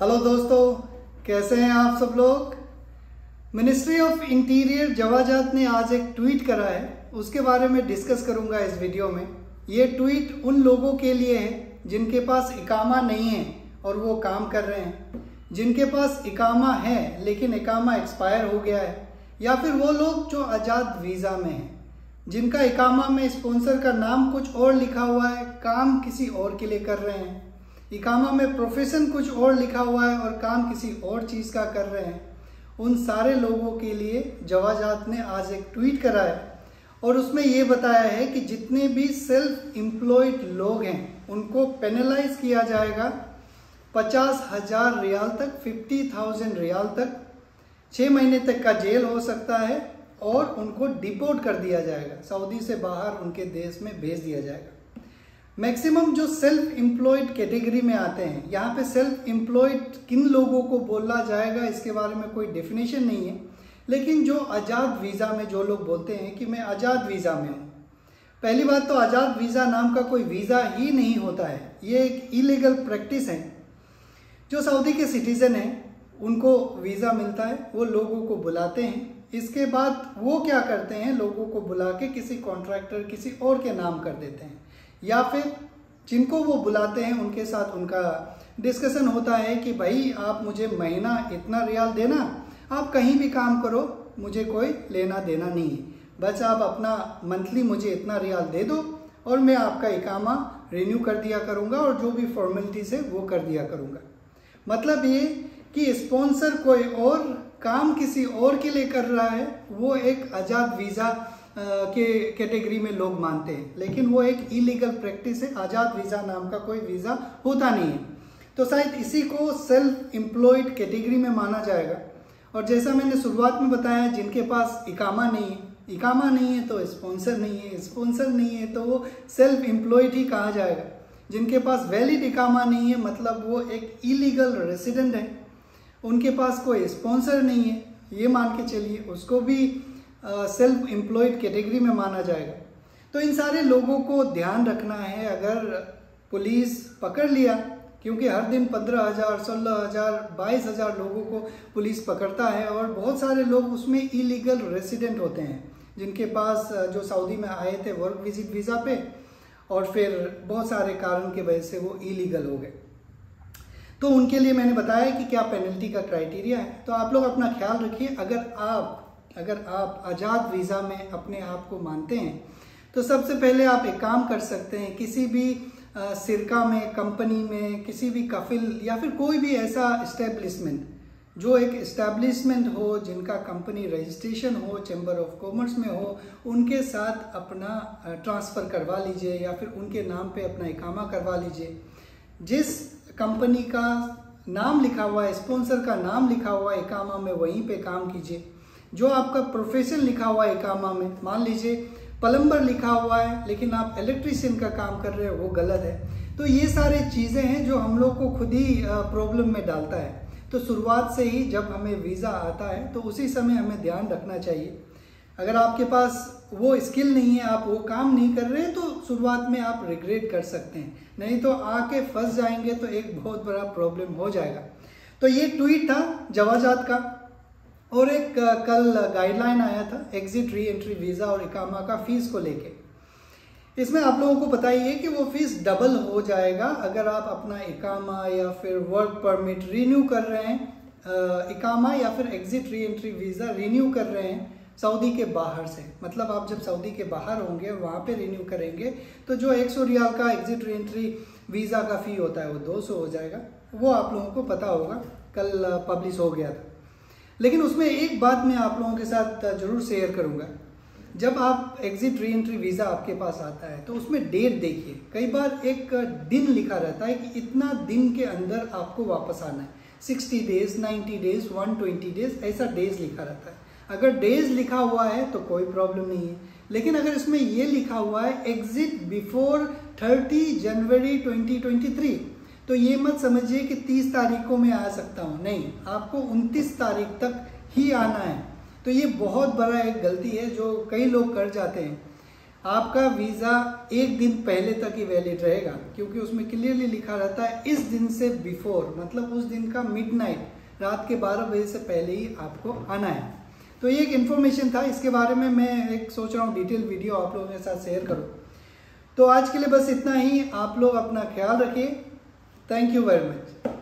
Hello दोस्तों, कैसे हैं आप सब लोग। मिनिस्ट्री ऑफ इंटीरियर जवाजात ने आज एक ट्वीट करा है, उसके बारे में डिस्कस करूंगा इस वीडियो में। ये ट्वीट उन लोगों के लिए है जिनके पास इकामा नहीं है और वो काम कर रहे हैं, जिनके पास इकामा है लेकिन इकामा एक्सपायर हो गया है, या फिर वो लोग जो आज़ाद वीज़ा में हैं, जिनका इकामा में स्पॉन्सर का नाम कुछ और लिखा हुआ है, काम किसी और के लिए कर रहे हैं, इकामा में प्रोफेशन कुछ और लिखा हुआ है और काम किसी और चीज़ का कर रहे हैं। उन सारे लोगों के लिए जवाजात ने आज एक ट्वीट करा है और उसमें ये बताया है कि जितने भी सेल्फ एम्प्लॉयड लोग हैं उनको पेनलाइज किया जाएगा 50,000 रियाल तक, 50,000 रियाल तक, 6 महीने तक का जेल हो सकता है और उनको डिपोर्ट कर दिया जाएगा, सऊदी से बाहर उनके देश में भेज दिया जाएगा। मैक्सिमम जो सेल्फ एम्प्लॉयड कैटेगरी में आते हैं, यहाँ पे सेल्फ एम्प्लॉयड किन लोगों को बोला जाएगा इसके बारे में कोई डेफिनेशन नहीं है, लेकिन जो आज़ाद वीज़ा में जो लोग बोलते हैं कि मैं आज़ाद वीज़ा में हूँ। पहली बात तो आज़ाद वीज़ा नाम का कोई वीज़ा ही नहीं होता है, ये एक इलीगल प्रैक्टिस है। जो सऊदी के सिटीज़न हैं उनको वीज़ा मिलता है, वो लोगों को बुलाते हैं, इसके बाद वो क्या करते हैं, लोगों को बुला के किसी कॉन्ट्रैक्टर किसी और के नाम कर देते हैं, या फिर जिनको वो बुलाते हैं उनके साथ उनका डिस्कशन होता है कि भाई आप मुझे महीना इतना रियाल देना, आप कहीं भी काम करो, मुझे कोई लेना देना नहीं है, बस आप अपना मंथली मुझे इतना रियाल दे दो और मैं आपका इकामा रिन्यू कर दिया करूँगा और जो भी फॉर्मेलिटीज़ है वो कर दिया करूँगा। मतलब ये कि स्पॉन्सर कोई और काम किसी और के लिए कर रहा है, वो एक आज़ाद वीज़ा के कैटेगरी में लोग मानते हैं, लेकिन वो एक इलीगल प्रैक्टिस है। आज़ाद वीज़ा नाम का कोई वीज़ा होता नहीं है, तो शायद इसी को सेल्फ एम्प्लॉयड कैटेगरी में माना जाएगा। और जैसा मैंने शुरुआत में बताया, जिनके पास इकामा नहीं है, इकामा नहीं है तो स्पॉन्सर नहीं है, स्पॉन्सर नहीं है तो वो सेल्फ एम्प्लॉयड ही कहा जाएगा। जिनके पास वैलिड इकामा नहीं है मतलब वो एक इलीगल रेसिडेंट है, उनके पास कोई स्पॉन्सर नहीं है, ये मान के चलिए उसको भी सेल्फ एम्प्लॉयड कैटेगरी में माना जाएगा। तो इन सारे लोगों को ध्यान रखना है। अगर पुलिस पकड़ लिया, क्योंकि हर दिन 15,000, 16,000, 22,000 लोगों को पुलिस पकड़ता है और बहुत सारे लोग उसमें इलीगल रेसिडेंट होते हैं, जिनके पास जो सऊदी में आए थे वर्क विजिट वीज़ा पे और फिर बहुत सारे कारण की वजह से वो इलीगल हो गए। तो उनके लिए मैंने बताया कि क्या पेनल्टी का क्राइटेरिया है। तो आप लोग अपना ख्याल रखिए। अगर आप आज़ाद वीज़ा में अपने आप को मानते हैं तो सबसे पहले आप एक काम कर सकते हैं, किसी भी सिरका में, कंपनी में, किसी भी कफिल या फिर कोई भी ऐसा इस्टेब्लिशमेंट जो एक इस्टेब्लिशमेंट हो, जिनका कंपनी रजिस्ट्रेशन हो, चैम्बर ऑफ कॉमर्स में हो, उनके साथ अपना ट्रांसफ़र करवा लीजिए या फिर उनके नाम पे अपना इकामा करवा लीजिए। जिस कंपनी का नाम लिखा हुआ है, स्पॉन्सर का नाम लिखा हुआ है इकामा में, वहीं पे काम कीजिए। जो आपका प्रोफेशन लिखा हुआ है इकामा में, मान लीजिए प्लम्बर लिखा हुआ है लेकिन आप इलेक्ट्रीशियन का काम कर रहे हो, वो गलत है। तो ये सारी चीज़ें हैं जो हम लोग को खुद ही प्रॉब्लम में डालता है। तो शुरुआत से ही जब हमें वीज़ा आता है तो उसी समय हमें ध्यान रखना चाहिए। अगर आपके पास वो स्किल नहीं है, आप वो काम नहीं कर रहे हैं, तो शुरुआत में आप रिग्रेट कर सकते हैं, नहीं तो आके फंस जाएंगे तो एक बहुत बड़ा प्रॉब्लम हो जाएगा। तो ये ट्वीट था जवाजात का। और एक कल गाइडलाइन आया था एग्जिट री एंट्री वीज़ा और इकामा का फ़ीस को लेके। इसमें आप लोगों को पता ही है कि वो फ़ीस डबल हो जाएगा अगर आप अपना इकामा या फिर वर्क परमिट रीन्यू कर रहे हैं, इकामा या फिर exit re entry visa renew कर रहे हैं सऊदी के बाहर से। मतलब आप जब सऊदी के बाहर होंगे और वहाँ पे रीन्यू करेंगे तो जो 100 रियाल का एग्जिट री एंट्री वीज़ा का फ़ी होता है वो 200 हो जाएगा। वो आप लोगों को पता होगा, कल पब्लिश हो गया था। लेकिन उसमें एक बात मैं आप लोगों के साथ ज़रूर शेयर करूंगा। जब आप एग्जिट री एंट्री वीज़ा आपके पास आता है तो उसमें डेट देखिए। कई बार एक दिन लिखा रहता है कि इतना दिन के अंदर आपको वापस आना है, 60 डेज, 90 डेज, 120 डेज, ऐसा डेज लिखा रहता है। अगर डेज लिखा हुआ है तो कोई प्रॉब्लम नहीं है, लेकिन अगर इसमें ये लिखा हुआ है एग्जिट बिफोर 30 जनवरी 2023, तो ये मत समझिए कि 30 तारीख को मैं आ सकता हूँ, नहीं, आपको 29 तारीख तक ही आना है। तो ये बहुत बड़ा एक गलती है जो कई लोग कर जाते हैं। आपका वीज़ा एक दिन पहले तक ही वैलिड रहेगा, क्योंकि उसमें क्लियरली लिखा रहता है इस दिन से बिफोर, मतलब उस दिन का मिडनाइट, रात के 12 बजे से पहले ही आपको आना है। तो ये एक इन्फॉर्मेशन था, इसके बारे में मैं एक सोच रहा हूँ डिटेल वीडियो आप लोगों के साथ शेयर करूँ। तो आज के लिए बस इतना ही, आप लोग अपना ख्याल रखिए। Thank you very much.